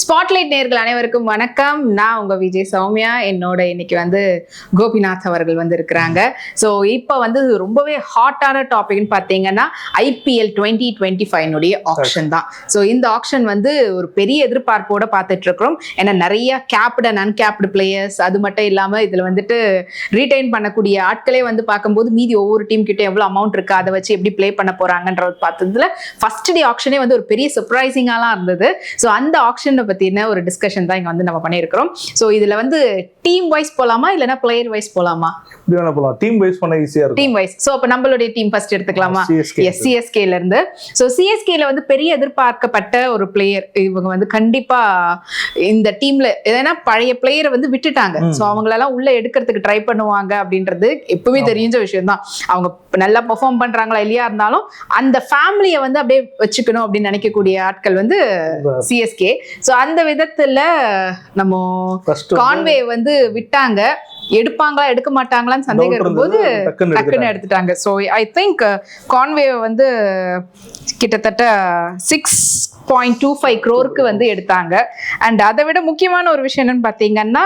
Spotlight நேயர்கள் அனைவருக்கும் வணக்கம். நான் உங்க விஜய் சௌமியா. என்னோட இன்னைக்கு வந்து கோபிநாத் அவர்கள் வந்து இருக்கிறாங்க. ஸோ இப்போ வந்து ரொம்பவே ஹாட்டான டாபிக்னு பார்த்தீங்கன்னா IPL 2025 ஆக்ஷன் தான். ஸோ இந்த ஆக்ஷன் வந்து ஒரு பெரிய எதிர்பார்ப்போட பார்த்துட்டு இருக்கிறோம். ஏன்னா நிறைய கேப்டு அண்ட் அன்கேப்டு பிளேயர்ஸ், அது மட்டும் இல்லாமல் இதில் வந்துட்டு ரீடைன் பண்ணக்கூடிய ஆட்களே வந்து பார்க்கும்போது மீதி ஒவ்வொரு டீம் கிட்ட எவ்வளோ அமௌண்ட் இருக்கு, அதை வச்சு எப்படி பிளே பண்ண போறாங்கன்றது பார்த்ததுல ஃபர்ஸ்ட் டே ஆக்ஷனே வந்து ஒரு பெரிய சர்ப்ரைசிங்காலாம் இருந்தது. ஸோ அந்த ஆக்ஷனை பத்தின ஒரு டிஸ்கஷன் தான் இங்க வந்து நம்ம பண்ணியிருக்கிறோம். ஸோ இதுல வந்து டீம் வைஸ் போலாமா இல்லைன்னா பிளேயர் வைஸ் போலாமா? டீம் வைஸ் பண்ண ஈஸியா இருக்கும். Team wise. ஸோ அப்ப நம்மளுடைய டீம் ஃபர்ஸ்ட் எடுத்துக்கலாமா? CSKல இருந்து. ஸோ CSKல வந்து பெரிய எதிர்பார்க்கப்பட்ட ஒரு பிளேயர். இவங்க வந்து கண்டிப்பா இந்த டீம்ல ஏன்னா பழைய பிளேயரை வந்து விட்டுட்டாங்க. ஸோ அவங்களெல்லாம் உள்ள எடுக்கிறதுக்கு ட்ரை பண்ணுவாங்க அப்படின்றது எப்பவுமே தெரிஞ்ச விஷயம் தான். அவங்க நல்லா பெர்ஃபார்ம் பண்றாங்களா இல்லையா இருந்தாலும் அந்த ஃபேமிலியை வந்து அப்படியே வச்சுக்கணும் அப்படின்னு நினைக்கக்கூடிய ஆட்கள் வந்து CSK. ஸோ அந்த விதத்துல நம்ம கான்வே வந்து விட்டாங்க. எடுப்பாங்களா எடுக்க மாட்டாங்களான்னு சந்தேகம் இருக்கும்போது டக்குன்னு எடுத்துட்டாங்க. ஸோ ஐ திங்க் கான்வே வந்து கிட்டத்தட்ட 6.25 crore வந்து எடுத்தாங்க. அண்ட் அதை விட முக்கியமான ஒரு விஷயம் என்னன்னு பாத்தீங்கன்னா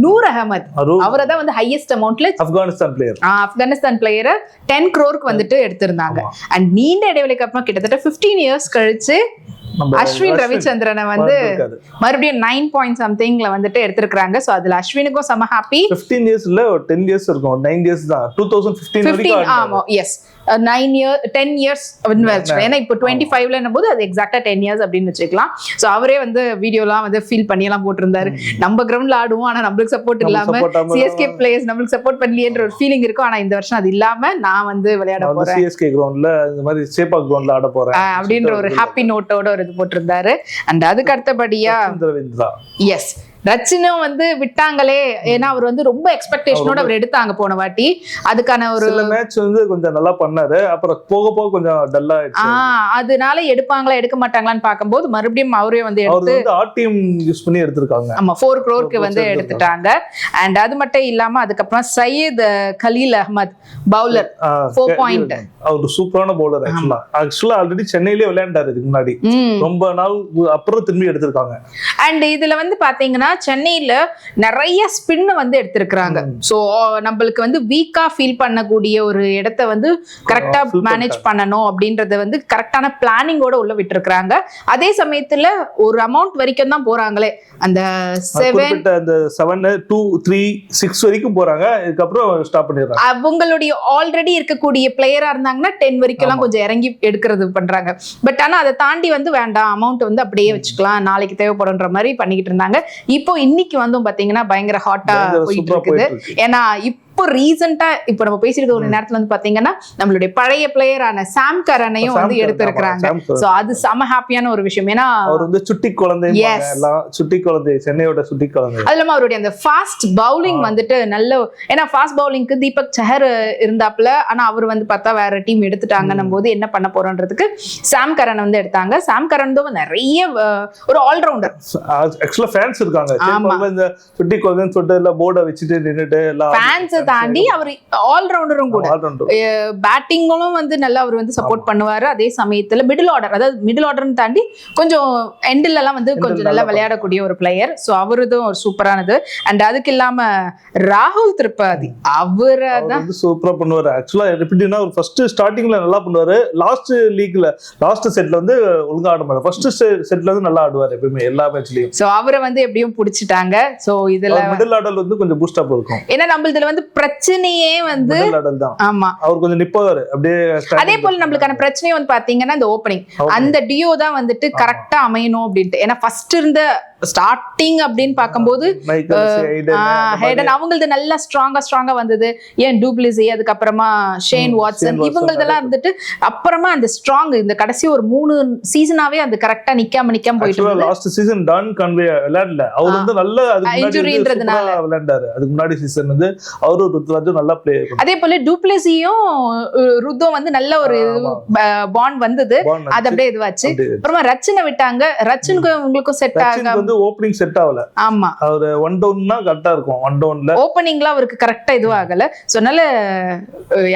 நூர் அகமது, அவரை தான் வந்து ஹையஸ்ட் அமௌண்ட்ல ஆப்கானிஸ்தான் பிளேயரை 10 crore வந்துட்டு எடுத்திருந்தாங்க. அண்ட் நீண்ட இடைவெளிக்கு அப்புறம் கிட்டத்தட்ட 15 years கழிச்சு அஸ்வின் ரவிச்சந்திரனை வந்து மறுபடியும் 9 point something வந்துட்டு எடுத்திருக்காங்க. சோ அதுல அஸ்வினுக்கும் செம ஹாப்பி. 15 years இல்ல 10 years இருக்கும். 9 years தான். 2015 வரைக்கும் ஆமா. எஸ் 10 years ஏன்னா இப்போ 25ல என்னும்போது அது எக்ஸாக்டா 10 years அப்படின்னு வச்சுக்கலாம். ஸோ அவரே வந்து வீடியோலாம் வந்து ஃபீல் பண்ணி எல்லாம் போட்டிருந்தாரு. நம்ம கிரவுண்ட்ல ஆடுவோம், ஆனா நம்மளுக்கு சப்போர்ட் இல்லாம CSK பிளேயர்ஸ் நம்மளுக்கு சப்போர்ட் பண்ணலையேன்ற ஒரு ஃபீலிங் இருக்கும். ஆனா இந்த வருஷம் அது இல்லாம நான் வந்து விளையாட போறேன், CSK கிரவுண்ட்ல இந்த மாதிரி சேப்பாக் கிரவுண்ட்ல ஆட போறேன் அப்படின்ற ஒரு ஹாப்பி நோட்டோட ஒரு இது போட்டிருந்தாரு. அண்ட் அதுக்கு அடுத்தபடியா எஸ் ரச்சினும் வந்து விட்டாங்களே, ஏன்னா அவர் வந்து ரொம்ப எக்ஸ்பெக்டேஷனோட அவர் எடுத்தாங்க போன வாட்டி. அதுக்கான ஒரு மேட்ச் வந்து கொஞ்சம் நல்லா பண்ணாரு. அப்புறம் போக போக கொஞ்சம் டல்லா ஆயிடுச்சு. அதனால எடுப்பாங்களா எடுக்க மாட்டாங்களான்னு பார்க்கும்போது மறுபடியும் அவரே வந்து எடுத்து ஆர்டிஎம் யூஸ் பண்ணி எடுத்திருக்காங்க. ஆமா 4 crore வந்து எடுத்துட்டாங்க. அண்ட் அது மட்டும் இல்லாம அதுக்கப்புறம் சையத் கலீல் அஹ்மத் பவுலர் 4 point. அவர் சூப்பரான பவுலர். ஆக்சுவலா ஆல்ரெடி சென்னையிலே விளையாண்டாரு இதுக்கு முன்னாடி. ரொம்ப நாள் அப்புறம் திரும்பி எடுத்திருக்காங்க. அண்ட் இதுல வந்து பாத்தீங்கன்னா சென்னையில நிறைய ஸ்பின் வந்து எடுத்திருக்கிறாங்க. சோ நம்மளுக்கு வந்து வீக்கா ஃபீல் பண்ணக்கூடிய ஒரு இடத்த வந்து கரெக்டா மேனேஜ் பண்ணணும் அப்படின்றத வந்து கரெக்டான பிளானிங்கோட உள்ள விட்டுருக்காங்க. அதே சமயத்துல ஒரு அமௌண்ட் வரைக்கும் தான் போறாங்களே, அந்த 7 2 3 6 வரைக்கும் போறாங்க. இதுக்கப்புறம் ஸ்டாப் பண்ணிடுறாங்க. அவங்களுடைய ஆல்ரெடி இருக்கக்கூடிய பிளேயரா இருந்தாங்கன்னா 10 வரைக்கும் எல்லாம் கொஞ்சம் இறங்கி எடுக்கிறது பண்றாங்க. பட் ஆனா அதை தாண்டி வந்து வேண்டாம், அமௌண்ட் வந்து அப்படியே வச்சுக்கலாம், நாளைக்கு தேவைப்படுன்ற மாதிரி பண்ணிக்கிட்டு இருந்தாங்க. இப்போ இன்னைக்கு வந்து பாத்தீங்கன்னா பயங்கர ஹாட்டா போயிட்டு இருக்குது. ஏன்னா இப்போ ரீசெண்டா இப்போ நம்ம பேசிருக்க ஒரு நேரத்துல வந்து பாத்தீங்கன்னா நம்மளுடைய பழைய பிளேயரான சாம் கரனையும் வந்து எடுத்திருக்கிறாங்க. சோ அது செம ஹாப்பியான ஒரு விஷயம். ஏன்னா அவர் வந்து சுட்டி குழந்தை, சுட்டி குழந்தை, சென்னையோட சுட்டி குழந்தை. அது இல்லாம அவருடைய அந்த ஃபாஸ்ட் பவுலிங் வந்துட்டு நல்ல, ஏன்னா ஃபாஸ்ட் பவுலிங்க்கு தீபக் சஹர் இருந்தாப்ல, ஆனா அவர் வந்து பார்த்தா வேற டீம் எடுத்துட்டாங்கன்னும் போது என்ன பண்ண போறோன்றதுக்கு சாம் கரன் வந்து எடுத்தாங்க. சாம் கரன் தான் நிறைய ஒரு ஆல்ரவுண்டர். ஆக்சுவலா ஃபேன்ஸ் இருக்காங்க. இந்த சுட்டி குழந்தைன்னு சொல்லிட்டு எல்லாம் போர்டை வச்சுட்டு நின்னுட்டு எல்லாம் ஃபேன்ஸ் தாண்டி அவர் ஆல்ரவுண்டரும் கூட. பேட்டிங்கும் வந்து நல்லா அவர் வந்து சப்போர்ட் பண்ணுவாரு. அதே சமயத்துல மிடில் ஆர்டர், அதாவது மிடில் ஆர்டர்னு தாண்டி கொஞ்சம் எண்டில் எல்லாம் வந்து கொஞ்சம் நல்லா விளையாடக்கூடிய ஒரு பிளேயர். ஸோ அவருதும் ஒரு சூப்பரானது. அண்ட் அதுக்கு இல்லாம ராகுல் திரிபாதி அவரை தான் சூப்பரா பண்ணுவாரு. ஆக்சுவலா எப்படின்னா ஒரு ஃபர்ஸ்ட் ஸ்டார்டிங்ல நல்லா பண்ணுவாரு. லாஸ்ட் லீக்ல லாஸ்ட் செட்ல வந்து ஒழுங்கா ஆட மாட்டாரு. ஃபர்ஸ்ட் செட்ல வந்து நல்லா ஆடுவாரு எப்பவுமே எல்லா மேட்ச்லயும். ஸோ அவரை வந்து எப்படியும் பிடிச்சிட்டாங்க. ஸோ இதுல மிடில் ஆர்டர் வந்து கொஞ்சம் பூஸ்ட் அப் இருக்கும். ஏன்னா நம்மளதுல வந்து பிரச்சனையே வந்து ஆமா அவர் கொஞ்சம் நிப்பாரு அப்படியே. அதே போல நம்மளுக்கான பிரச்சனையே வந்து பாத்தீங்கன்னா இந்த ஓப்பனிங், அந்த டியோ தான் வந்துட்டு கரெக்டா அமையணும் அப்படின்ட்டு. ஏன்னா ஃபர்ஸ்ட் இருந்த ஸ்டார்டிங் அப்படின்னு பார்க்கும்போது ஹேடன் அவங்களது நல்லா ஸ்ட்ராங்கா வந்தது. ஏன் டூப்ளிசி, அதுக்கப்புறமா ஷேன் வாட்சன், இவங்களதெல்லாம் இருந்துட்டு அப்புறமா அந்த ஸ்ட்ராங் இந்த கடைசி ஒரு 3 சீசனாவே அந்த கரெக்டா நிக்காம போயிட்டு இருக்கு. லாஸ்ட் சீசன் டான் கன்வே விளையாடல. அவர் வந்து நல்ல இன்ஜுரின்றதுனால விளையாண்டாரு. அதுக்கு முன்னாடி சீசன் வந்து அவரு ருத்ராஜும் நல்லா பிளே. அதே போல டூப்ளிசியும் ருத்தோ வந்து நல்ல ஒரு பாண்ட் வந்தது. அது அப்படியே இதுவாச்சு. அப்புறமா ரச்சினை விட்டாங்க. ரச்சினுக்கு உங்களுக்கும் செட் ஆக ஓப்பனிங் செட் ஆகல. ஆமா, அவரு ஒன் டவுன்னா கரெக்டா இருக்கும். ஒன் டவுன்ல ஓப்பனிங்ல அவருக்கு கரெக்டா இதுவாகல. சோ அதனால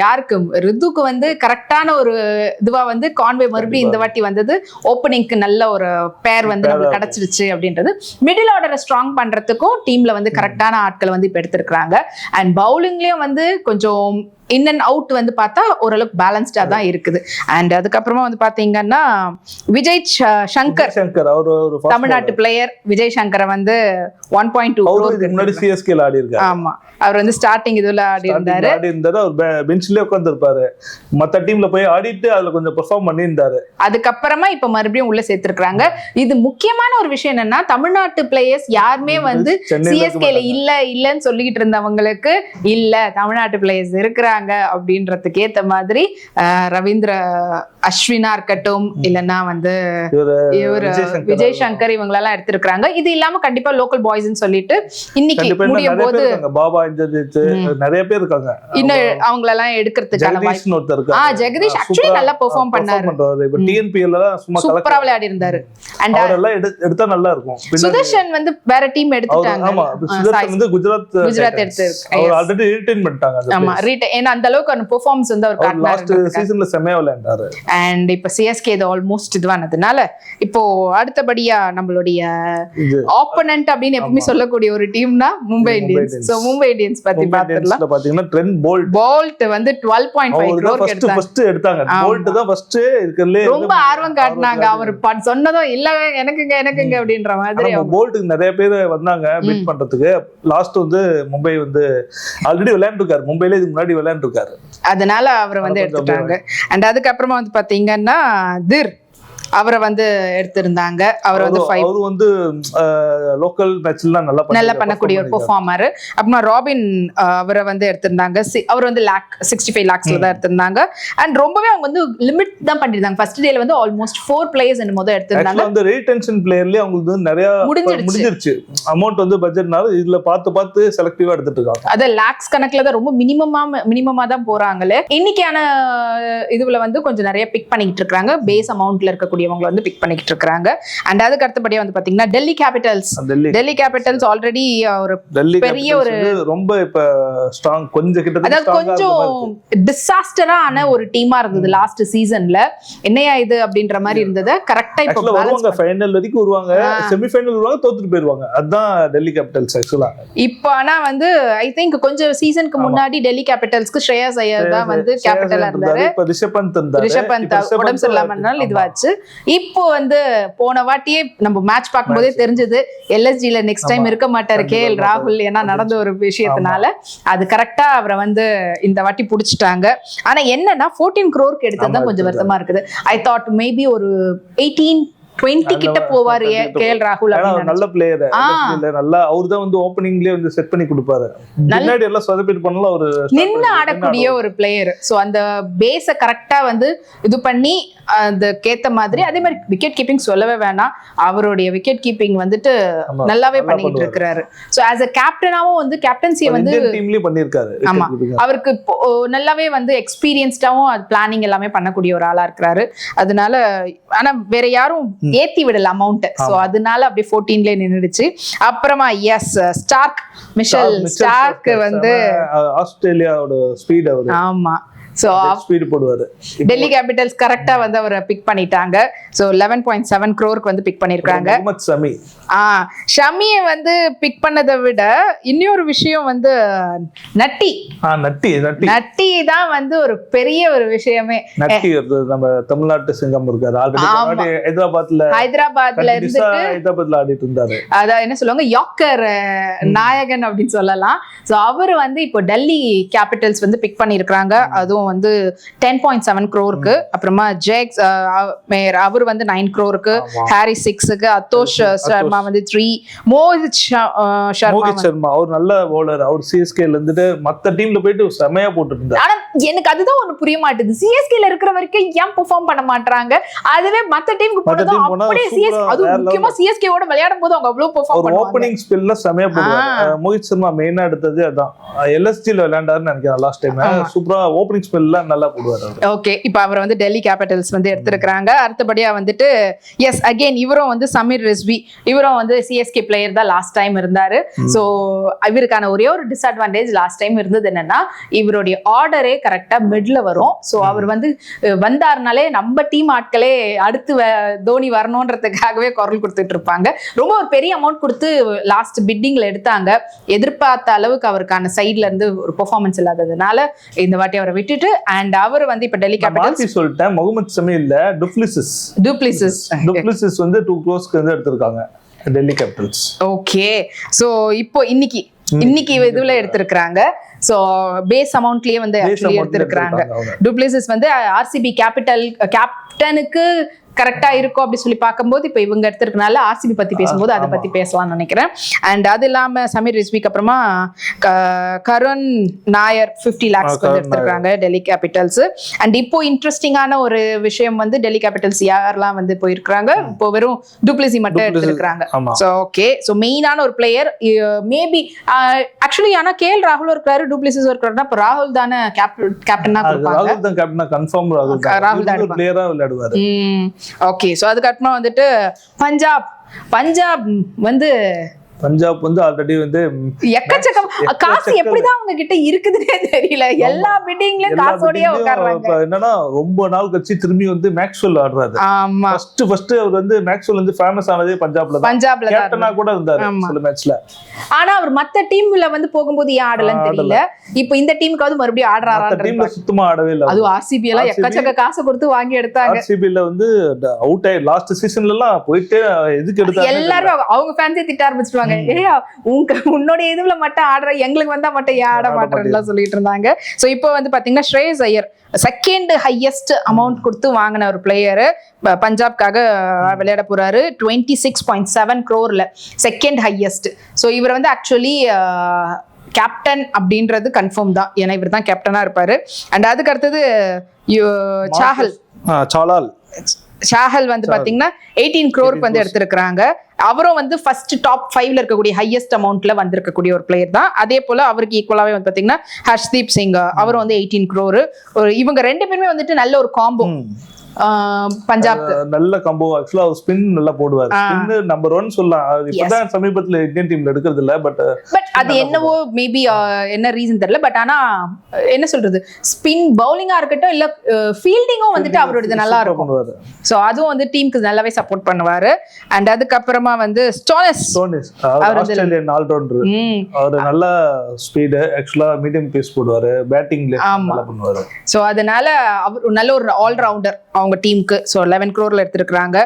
யாருக்கு ரித்துக்கு வந்து கரெக்டான ஒரு இதுவா வந்து கான்வே மறுபடியும் இந்த வாட்டி வந்தது. ஓப்பனிங்க்கு நல்ல ஒரு பேர் வந்து நமக்கு கிடைச்சிருச்சு அப்படின்றது. மிடில் ஆர்டரை ஸ்ட்ராங் பண்றதுக்கும் டீம்ல வந்து கரெக்டான ஆட்களை வந்து இப்ப எடுத்திருக்காங்க. அண்ட் பவுலிங்லயும் வந்து கொஞ்சம் இன் அண்ட் அவுட் வந்து பார்த்தா ஓரளவுக்கு பேலன்ஸ்டா தான் இருக்குது. அண்ட் அதுக்கப்புறமா வந்து பாத்தீங்கன்னா விஜய் சங்கர் அவர் ஒரு தமிழ்நாட்டு பிளேயர். விஜய் சங்கரை வந்து 1.2 முன்னாடி சிஎஸ்கேல ஆடி இருக்காரு. ஆமா, அவர் வந்து ஸ்டார்டிங் இதுல ஆடி இருந்தாரு. அவர் பெஞ்ச்லயே உட்கார்ந்து இருப்பாரு. மத்த டீம்ல போய் ஆடிட்டு அதுல கொஞ்சம் பெர்ஃபார்ம் பண்ணி இருந்தாரு. அதுக்கப்புறமா இப்ப மறுபடியும் உள்ள சேர்த்திருக்காங்க. இது முக்கியமான ஒரு விஷயம் என்னன்னா, தமிழ்நாட்டு பிளேயர்ஸ் யாருமே வந்து சிஎஸ்கேல இல்லன்னு சொல்லிட்டு இருந்தவங்களுக்கு இல்ல தமிழ்நாட்டு பிளேயர்ஸ் இருக்கிறாங்க அப்படின்றதுக்கு ஏத்த மாதிரி ரவீந்திர அஸ்வினா இருக்கட்டும், இல்லன்னா வந்து இவரு விஜய் சங்கர் இவங்களெல்லாம் எடுத்திருக்காங்க. இது இல்லாம கண்டிப்பா லோக்கல் பாய்ஸ்ன்னு சொல்லிட்டு இன்னைக்கு முடியும் போது பாபா நிறைய பேர் இருக்காங்க. இன்னும் அவங்களெல்லாம் எடுக்கிறதுக்கான வாய்ப்பு. ஜெகதீஷ் ஆக்சுவலி நல்லா பெர்ஃபார்ம் பண்ணாரு. இப்ப டிஎன்பிஎல் சும்மா சூப்பரா விளையாடி இருந்தாரு. அண்ட் அவரெல்லாம் எடுத்தா நல்லா இருக்கும். சுதர்ஷன் வந்து வேற டீம் எடுத்துட்டாங்க. ஆமா, சுதர்ஷன் வந்து குஜராத் எடுத்து அவர் ஆல்ரெடி ரிட்டைன் பண்ணிட்டாங்க. ஆமா, ஏன்னா அந்த அளவுக்கு அந்த பெர்ஃபார்மன்ஸ் வந்து அவர் காட்டினாரு. லாஸ்ட் சீசன்ல செமையா விளையாண்டாரு. அண்ட் இப்ப சிஎஸ்கே இது ஆல்மோஸ்ட் இதுவானதுனால இப்போ அடுத்தபடியா நம்மளுடைய ஆப்போனன்ட் அப்படின்னு எப்பவுமே சொல்லக்கூடிய ஒரு டீம்னா Mumbai Indians. So Mumbai Indians பத்தி பாத்துறலாம். பாத்தீங்கன்னா ட்ரெண்ட் போல்ட் வந்து 12.5 crore எடுத்தாங்க. போல்ட் தான் ஃபர்ஸ்ட் இருக்கறதுல ரொம்ப ஆர்வம் காட்டினாங்க. அவர் சொன்னதும் இல்ல எனக்குங்க அப்படின்ற மாதிரி. போல்ட்டுக்கு நிறைய பேர் வந்தாங்க மீட் பண்றதுக்கு. லாஸ்ட் வந்து மும்பை வந்து ஆல்ரெடி விளையாண்டுருக்காரு. மும்பைல இதுக்கு முன்னாடி விளையாண்டுருக்காரு. அதனால அவரை வந்து எடுத்துட்டாங்க. அண்ட் அதுக்கப்புறமா வந்து பாத்தீங்கன்னா அவரை வந்து எடுத்திருந்தாங்க. அவர் வந்து அவர் வந்து லோக்கல் மேட்ச்ல நல்லா பண்ணக்கூடிய ஒரு பெர்ஃபார்மர். அப்புறமா ராபின் அவரை வந்து எடுத்திருந்தாங்க. அவர் வந்து 65 lakhsல தான் எடுத்திருந்தாங்க. அண்ட் ரொம்பவே அவங்க வந்து லிமிட் தான் பண்ணிருந்தாங்க. ஃபர்ஸ்ட் டேல வந்து ஆல்மோஸ்ட் 4 players என்னமோ எடுத்திருந்தாங்க. அந்த ரீடென்ஷன் பிளேயர்லயே அவங்களுக்கு வந்து நிறைய முடிஞ்சிருச்சு. அமௌண்ட் வந்து பட்ஜெட்னால இதுல பார்த்து செலக்டிவா எடுத்துட்டு இருக்காங்க. அத லாக்ஸ் கணக்குல தான் ரொம்ப மினிமமா தான் போறாங்களே. இன்னைக்கான இதுல வந்து கொஞ்சம் நிறைய பிக் பண்ணிட்டு இருக்காங்க. பேஸ் அமௌண்ட்ல இருக்கக்கூடிய வந்து பிக் பண்ணிட்டு இருக்காங்க. அண்ட் அதுக்கு அடுத்தபடியா வந்து பாத்தீங்கன்னா டெல்லி கேபிட்டல்ஸ் ஆல்ரெடி ஒரு பெரிய ஒரு ரொம்ப இப்ப ஸ்ட்ராங் கொஞ்சம் டிசாஸ்டரான ஒரு டீமா இருந்தது லாஸ்ட் சீசன்ல. என்னையா இது அப்படின்ற மாதிரி இருந்தது. கரெக்டா இப்ப வருவாங்க, ஃபைனல் வரைக்கும் வருவாங்க, செமிஃபைனல் வருவாங்க, தோத்துட்டு போயிடுவாங்க. அதுதான் டெல்லி கேபிட்டல்ஸ் ஆக்சுவலா. இப்போ ஆனா வந்து ஐ திங்க் கொஞ்சம் சீசனுக்கு முன்னாடி டெல்லி கேபிட்டல்ஸ்க்கு ஸ்ரேயாஸ் ஐயர் தான் வந்து கேபிட்டலா இருந்தாரு. இப்ப ரிஷப் பந்த் உடம்பு சரியில்லாமனால இதுவாச்சு. இப்போ வந்து போன வாட்டியே நம்ம மேட்ச் பார்க்கும்போதே தெரிஞ்சது எல்எஸ்ஜில நெக்ஸ்ட் டைம் இருக்க மாட்டாரு கேஎல் ராகுல். ஏன்னா நடந்த ஒரு விஷயத்தினால அது கரெக்டா அவரை வந்து இந்த வாட்டி புடிச்சிட்டாங்க. ஆனா என்னன்னா 14 crore எடுத்ததுதான் கொஞ்சம் வருத்தமா இருக்குது. ஐ தாட் மேபி ஒரு 18-20 கிட்ட போவாரு கேஎல் ராகுல். நல்ல பிளேயர், நல்லா அவர்தான் வந்து ஓப்பனிங்லயே வந்து செட் பண்ணி கொடுப்பாரு. முன்னாடி எல்லாம் சொதப்பிட்டு பண்ணல, அவரு நின்னு ஆடக்கூடிய ஒரு பிளேயர். சோ அந்த பேஸ கரெக்டா வந்து இது பண்ணி அந்த கேத்த மாதிரி. அதே மாதிரி விக்கெட் கீப்பிங் சொல்லவே வேணாம். அவருடைய விக்கெட் கீப்பிங் வந்துட்டு நல்லாவே பண்ணிட்டு இருக்காரு. சோ ஆஸ் a கேப்டனாவும் வந்து கேப்டன்சியை வந்து டீம்லயே பண்ணிருக்காரு. ஆமா, அவருக்கு நல்லாவே வந்து எக்ஸ்பீரியன்ஸ்டாவும் அது பிளானிங் எல்லாமே பண்ணக்கூடிய ஒரு ஆளா இருக்கிறாரு. அதனால ஆனா வேற யாரும் ஏத்தி விடல அமௌண்ட். சோ அதனால அப்படியே 14ல நின்னுடுச்சு. அப்புறமா மிஷல் ஸ்டார்க் வந்து ஆஸ்திரேலியாவோட ஸ்பீட் அவர். ஆமா, சோ ஸ்பீட் போடுவாரு. டெல்லி கேபிட்டல்ஸ் கரெக்டா வந்து அவரை பிக் பண்ணிட்டாங்க. சோ 11.7 crore வந்து பிக் பண்ணிருக்காங்க. ஷமியை வந்து பிக் பண்ணதை விட இன்னொரு விஷயம் வந்து நட்டி தான் வந்து ஒரு பெரிய ஒரு விஷயமே. நட்டி நம்ம தமிழ்நாட்டு சிங்கம் இருக்காரு. ஆல்ரெடி ஹைதராபாத்ல இருந்துட்டு ஆடிட்டு இருந்தாரு. அதான் என்ன சொல்லுவாங்க, யாக்கர் நாயகன் அப்படின்னு சொல்லலாம். சோ அவரு வந்து இப்போ டெல்லி கேபிட்டல்ஸ் வந்து பிக் பண்ணிருக்காங்க. அதுவும் வந்து 10.7 crore. அப்புறமா ஜேக்ஸ் அவர் வந்து 9 crore. ஹாரி 6, அத்தோஷ் சர்மா வந்து 3, மோஹித் சர்மா அவர் நல்ல பவுலர். அவர் சிஎஸ்கேல இருந்துட்டு மத்த டீம்ல போயிட்டு செமையா போட்டுட்டு இருந்தாரு. ஆனா எனக்கு அதுதான் ஒண்ணு புரிய மாட்டேது. சிஎஸ்கேல இருக்கிற வரைக்கும் ஏன் பெர்ஃபார்ம் பண்ண மாட்டாங்க? அதுவே மத்த டீமுக்கு போனதும் அப்படியே முக்கியமா சிஎஸ்கேவோட விளையாடும் போது அவங்க அவ்வளவு பெர்ஃபார்ம் பண்ணுவாங்க. ஓப்பனிங் ஸ்பெல்ல செமையா போடுவாங்க. மோஹித் சர்மா மெயினா எடுத்தது அதான். எல்எஸ்ஜில விளையாண்டாருன்னு நினைக்கிறேன் லாஸ்ட் டைம். சூப்பரா ஓப்பனிங் ஸ்பெல் எல்லாம் நல்லா போடுவார் அவர். ஓகே, இப்போ அவர் வந்து டெல்லி கேபிட்டல்ஸ் வந்து எடுத்திருக்கிறாங்க. அடுத்தபடியா வந்துட்டு எஸ் அகைன் இவரும் வந்து சமீர் ரிஸ்வி, இவரும் வந்து சிஎஸ்கே பிளேயர் தான் லாஸ்ட் டைம் இருந்தாரு. ஸோ இவருக்கான ஒரே ஒரு டிஸ்அட்வான்டேஜ் லாஸ்ட் டைம் இருந்தது என்னன்னா, இவருடைய ஆர்டரே கரெக்டா மிட்ல வரும். ஸோ அவர் வந்து வந்தாருனாலே நம்ம டீம் ஆட்களே அடுத்து தோனி வரணும்ன்றதுக்காகவே குரல் கொடுத்துட்டு இருப்பாங்க. ரொம்ப ஒரு பெரிய அமௌண்ட் கொடுத்து லாஸ்ட் பிட்டிங்ல எடுத்தாங்க. எதிர்பார்த்த அளவுக்கு அவருக்கான சைட்ல இருந்து ஒரு பெர்ஃபார்மன்ஸ் இல்லாததுனால இந்த வாட்டி அவரை விட்டுட்டு அண்ட் அவர் வந்து இப்ப டெல்லி கேபிட்டல்ஸ் சொல்லிட்டேன். முகமது ஷமி இல்ல, டுப்ளிசிஸ் வந்து 2 crores வந்து எடுத்திருக்காங்க டெல்லி கேபிட்டல்ஸ். ஓகே, சோ இப்போ இன்னைக்கு இதுல எடுத்திருக்காங்க. சோ பேஸ் அமௌண்ட்லயே வந்து ஆக்சுவலி எடுத்திருக்காங்க. டுப்ளிசிஸ் வந்து ஆர்சிபி கேப்டனுக்கு கரெக்டா இருக்கும் அப்படி சொல்லி பார்க்கும்போது இப்ப இவங்க எடுத்திருக்கனால ஆர்சிபி பத்தி பேசும்போது அதை பத்தி பேசலாம்னு நினைக்கிறேன். அண்ட் அது இல்லாம சமீர் ரிஸ்விக்கு அப்புறமா கருண் நாயர் 50 lakhs வந்து எடுத்திருக்காங்க டெல்லி கேபிட்டல்ஸ். அண்ட் இப்போ இன்ட்ரெஸ்டிங்கான ஒரு விஷயம் வந்து டெல்லி கேபிட்டல்ஸ் யாரெல்லாம் வந்து போயிருக்காங்க, இப்போ வெறும் டுப்ளிசி மட்டும் எடுத்திருக்காங்க. ஸோ ஓகே, ஸோ மெயினான ஒரு பிளேயர் மேபி ஆக்சுவலி ஆனா கேஎல் ராகுல் இருக்காரு, டுப்ளிசிஸ் இருக்காருன்னா இப்போ ராகுல் தானே கேப்டனா கொடுப்பாங்க. ராகுல் தான் கேப்டனா கன்ஃபார்ம். ராகுல் தான் பிளேயரா விளையாடுவாரு. ஓகே, சோ அதுக்கப்புறமா வந்துட்டு பஞ்சாப் வந்து ஆல்ரெடி வந்து எக்கச்சக்கம் காசு எப்படிதான் அவங்க கிட்ட இருக்குதுன்னே தெரியல. எல்லா பிட்டிங்லயும் காசோடயே உட்கார்றாங்க. என்னன்னா ரொம்ப நாள் கழிச்சு திரும்பி வந்து மேக்ஸ்வெல் ஆடுறாரு. ஆமா, ஃபர்ஸ்ட் அவர் வந்து மேக்ஸ்வெல் வந்து ஃபேமஸ் ஆனதே பஞ்சாப்ல கேப்டனா கூட இருந்தாரு சில மேட்ச்ல. ஆனா அவர் மத்த டீம்ல வந்து போகும்போது ஏன் ஆடலன்னு தெரியல. இப்போ இந்த டீமுக்காவது மறுபடியும் ஆடுறாரான்ற டீம்ல சுத்தமா ஆடவே இல்ல. அது ஆர்சிபி எல்லாம் எக்கச்சக்க காசு கொடுத்து வாங்கி எடுத்தாங்க. ஆர்சிபில வந்து அவுட் ஆயி லாஸ்ட் சீசன்ல எல்லாம் போயிட்டு எதுக்கு எடுத்தாங்க எல்லாரும் அவங்க ஃபேன்ஸே திட்ட ஆரம்பிச்சிருவாங்க. ஏயா உன்னோட இதுல மட்டும் ஆடுற, எங்களுக்கு வந்தா மட்டும் ஏன் ஆட மாட்டேன்னு சொல்லிட்டு இருந்தாங்க. சோ இப்போ வந்து பாத்தீங்கன்னா ஸ்ரேயஸ் ஐயர் செகண்ட் ஹையஸ்ட் அமௌண்ட் கொடுத்து வாங்கின ஒரு பிளேயரு பஞ்சாப்காக விளையாட போறாரு. 26.7 crore செகண்ட் ஹையஸ்ட். ஸோ இவர் வந்து ஆக்சுவலி கேப்டன் கன்ஃபார்ம் தான், ஏன்னா இவர் தான் கேப்டனா இருப்பாரு. அண்ட் அதுக்கு அடுத்தது சாஹல் வந்து பாத்தீங்கன்னா 18 crore வந்து எடுத்திருக்காங்க. அவரும் வந்து ஃபர்ஸ்ட் டாப் 5ல இருக்கக்கூடிய ஹையஸ்ட் அமௌண்ட்ல வந்திருக்கக்கூடிய ஒரு பிளேயர் தான். அதே போல அவருக்கு ஈக்குவலாவே வந்து பாத்தீங்கன்னா ஹர்ஷ்தீப் சிங் அவரும் வந்து 18 crore. இவங்க ரெண்டு பேருமே வந்துட்டு நல்ல ஒரு காம்போ. பஞ்சாப் நல்ல காம்போ. ஆக்சுவலா அவர் ஸ்பின் நல்லா போடுவார். ஸ்பின் நம்பர் 1 சொல்லலாம். இப்பதான் சமீபத்துல இந்தியன் டீம்ல எடுக்கிறது இல்ல. பட் அது என்னவோ மேபி என்ன ரீசன் தெரியல. பட் ஆனா என்ன சொல்றது, ஸ்பின் பவுலிங்கா இருக்கட்டும் இல்ல ஃபீல்டிங்கும் வந்துட்டு அவரோட நல்லா இருக்கும். சோ அதுவும் வந்து டீமுக்கு நல்லாவே சப்போர்ட் பண்ணுவாரு. அண்ட் அதுக்கப்புறமா வந்து ஸ்டோனிஸ் ஆஸ்திரேலியன் ஆல்ரவுண்டர். அவர் நல்ல ஸ்பீடு, ஆக்சுவலா மீடியம் பேஸ் போடுவாரு, பேட்டிங்ல நல்லா பண்ணுவாரு. சோ அதனால அவர் நல்ல ஒரு ஆல்ரவுண்டர் அவங்க டீமுக்கு. ஸோ 11 crore எடுத்திருக்காங்க.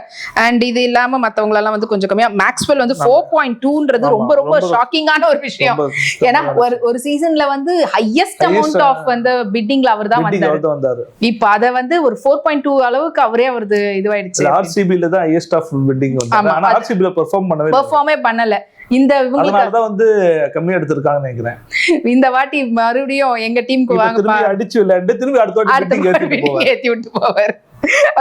அண்ட் இது இல்லாம மத்தவங்க எல்லாம் வந்து கொஞ்சம் கம்மியா. மேக்ஸ்வெல் வந்து 4.2 ரொம்ப ரொம்ப ஷாக்கிங்கான ஒரு விஷயம். ஏன்னா ஒரு சீசன்ல வந்து ஹையஸ்ட் அமௌண்ட் ஆஃப் வந்து பிட்டிங்ல அவர் தான் வந்தாரு. இப்ப அத வந்து ஒரு 4.2 அளவுக்கு அவரே அவரது இதுவாயிடுச்சு. ஆர்சிபில தான் ஹையஸ்ட் ஆஃப் பிட்டிங் வந்தாரு. ஆனா ஆர்சிபில பெர்ஃபார்மே பண்ணல. அதனாலதான் வந்து கம்மியா எடுத்திருக்காங்கன்னு நினைக்கிறேன். இந்த வாட்டி மறுபடியும் எங்க டீமுக்கு வாங்க அடிச்சு விளையாண்டு திரும்பி அடுத்த ஏத்தி விட்டு போவார்.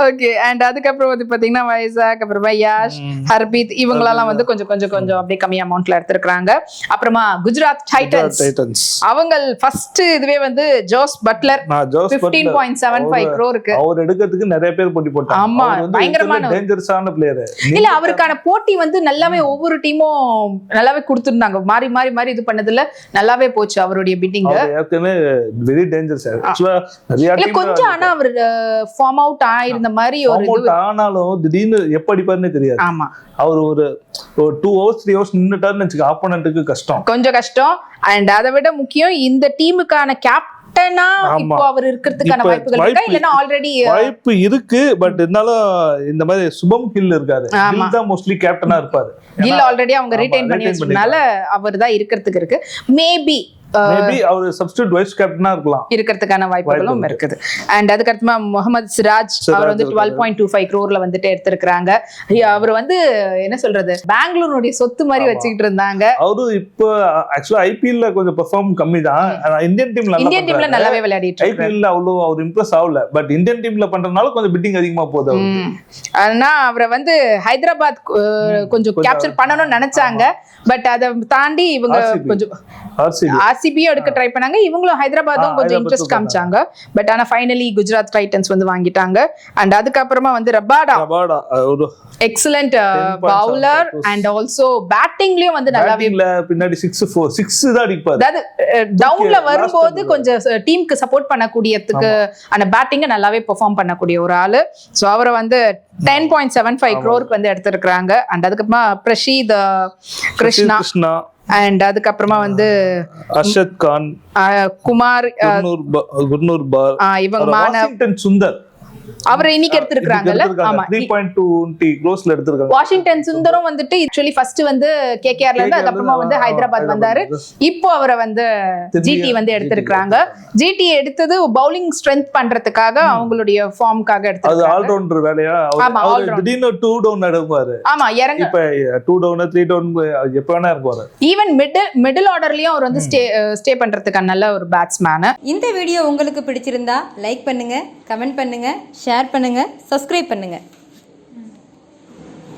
ஓகே, அண்ட் அதுக்கப்புறம் வந்து பாத்தீங்கன்னா வைசாக், அப்புறமா யாஷ், ஹர்பீத் இவங்களெல்லாம் வந்து கொஞ்சம் அப்படியே கம்மி அமௌண்ட்ல எடுத்திருக்காங்க. அப்புறமா குஜராத் டைட்டன்ஸ் அவங்க ஃபர்ஸ்ட் இதுவே வந்து ஜோஸ் பட்லர் 15.75 crore. அவர் எடுக்கிறதுக்கு நிறைய பேர் போட்டி போட்டாங்க. ஆமா, பயங்கரமான டேஞ்சரஸான பிளேயர். இல்ல அவருக்கான போட்டி வந்து நல்லாவே ஒவ்வொரு டீமும் நல்லாவே கொடுத்திருந்தாங்க. மாறி இது பண்ணதுல நல்லாவே போச்சு அவருடைய பிட்டிங். வெரி டேஞ்சரஸ் கொஞ்சம். ஆனா அவர் ஃபார்ம் அவுட் ஆயிருந்த மாதிரி ஒரு இது. ஆனாலும் திடீர்னு எப்ப அடிப்பாருன்னே தெரியாது. ஆமா, அவர் ஒரு 2 hours 3 hours நின்னுட்டாருன்னு வச்சுக்க, ஆப்போனன்ட்டுக்கு கொஞ்சம் கஷ்டம். அண்ட் அதை விட முக்கியம் இந்த டீமுக்கான கேப்டனா இப்போ அவர் இருக்கிறதுக்கான வாய்ப்புகள் இருக்கா, இல்லனா ஆல்ரெடி வாய்ப்பு இருக்கு. பட் இருந்தாலும் இந்த மாதிரி சுபம் கில் இருக்காரு. கில் தான் மோஸ்ட்லி கேப்டனா இருப்பாரு. கில் ஆல்ரெடி அவங்க ரிட்டைன் பண்ணி வச்சதுனால அவர் தான் இருக்கிறதுக்கு இருக்கு. மேபி அவர் சப்ஸ்டிட்யூட் வைஸ் கேப்டனா இருக்கிறதுக்கான வாய்ப்புகளும் இருக்குது. அண்ட் அதுக்கு அடுத்து முகமது சிராஜ் அவர் வந்து 12.25 crore வந்துட்டு எடுத்திருக்காங்க. அவர் வந்து என்ன சொல்றது, பெங்களூருடைய சொத்து மாதிரி வச்சுக்கிட்டு இருந்தாங்க. அவரு இப்போ ஆக்சுவலா ஐபிஎல்ல கொஞ்சம் பெர்ஃபார்ம் கம்மி தான். இந்தியன் டீம்ல நல்லாவே விளையாடிட்டு இருக்காரு. ஐபிஎல்ல அவ்வளவு அவர் இம்ப்ரெஸ் ஆகல. பட் இந்தியன் டீம்ல பண்றதுனால கொஞ்சம் பிட்டிங் அதிகமா போகுது. ஆனா அவரை வந்து ஹைதராபாத் கொஞ்சம் கேப்சர் பண்ணணும்னு நினைச்சாங்க. பட் அதை தாண்டி இவங்க கொஞ்சம் ஆர்சிபியும் எடுக்க ட்ரை பண்ணாங்க, இவங்களும் ஹைதராபாத்தும் கொஞ்சம் இன்ட்ரெஸ்ட் காமிச்சாங்க. பட் ஆனா ஃபைனலி குஜராத் டைட்டன்ஸ் வந்து வாங்கிட்டாங்க. அண்ட் அதுக்கப்புறமா வந்து ரபாடா ஒரு எக்ஸலண்ட் பவுலர் அண்ட் ஆல்சோ பேட்டிங்லயும் வந்து நல்லாவே பின்னாடி 6 தான் அடிப்பாரு. அதாவது டவுன்ல வரும்போது கொஞ்சம் டீமுக்கு சப்போர்ட் பண்ணக்கூடியதுக்கு அந்த பேட்டிங்க நல்லாவே பெர்ஃபார்ம் பண்ணக்கூடிய ஒரு ஆளு. சோ அவரை வந்து 10.75 crore வந்து எடுத்திருக்காங்க. அண்ட் அதுக்கப்புறமா பிரஷீத் கிருஷ்ணா அண்ட் அதுக்கப்புறமா வந்து அர்ஷத் கான், குமார் குர்னூர் பால், இவங்க வாஷிங்டன் சுந்தர் அவரை இன்னைக்கு எடுத்திருக்காங்கல்ல. ஆமா 3.20 crores எடுத்திருக்காங்க. வாஷிங்டன் சுந்தரும் வந்துட்டு ஆக்சுவலி ஃபர்ஸ்ட் வந்து கேகேஆர்ல இருந்து அதுக்கப்புறமா வந்து ஹைதராபாத் வந்தாரு. இப்போ அவரை வந்து ஜிடி வந்து எடுத்திருக்காங்க. ஜிடி எடுத்தது பவுலிங் ஸ்ட்ரென்த் பண்றதுக்காக, அவங்களுடைய ஃபார்முக்காக எடுத்தாங்க. அது ஆல்ரவுண்டர் வேலையா? திடீர்னு 2 டவுன் எடுப்பாரு. ஆமா இறங்க இப்ப 2 டவுன் 3 டவுன் எப்ப வேணா இருப்பாரு. ஈவன் மிடில் ஆர்டர்லயும் அவர் வந்து ஸ்டே பண்றதுக்கு நல்ல ஒரு பேட்ஸ்மேன். இந்த வீடியோ உங்களுக்கு பிடிச்சிருந்தா லைக் பண்ணுங்க, கமெண்ட் பண்ணுங்க, ஷேர் பண்ணுங்க, சப்ஸ்கிரைப் பண்ணுங்க.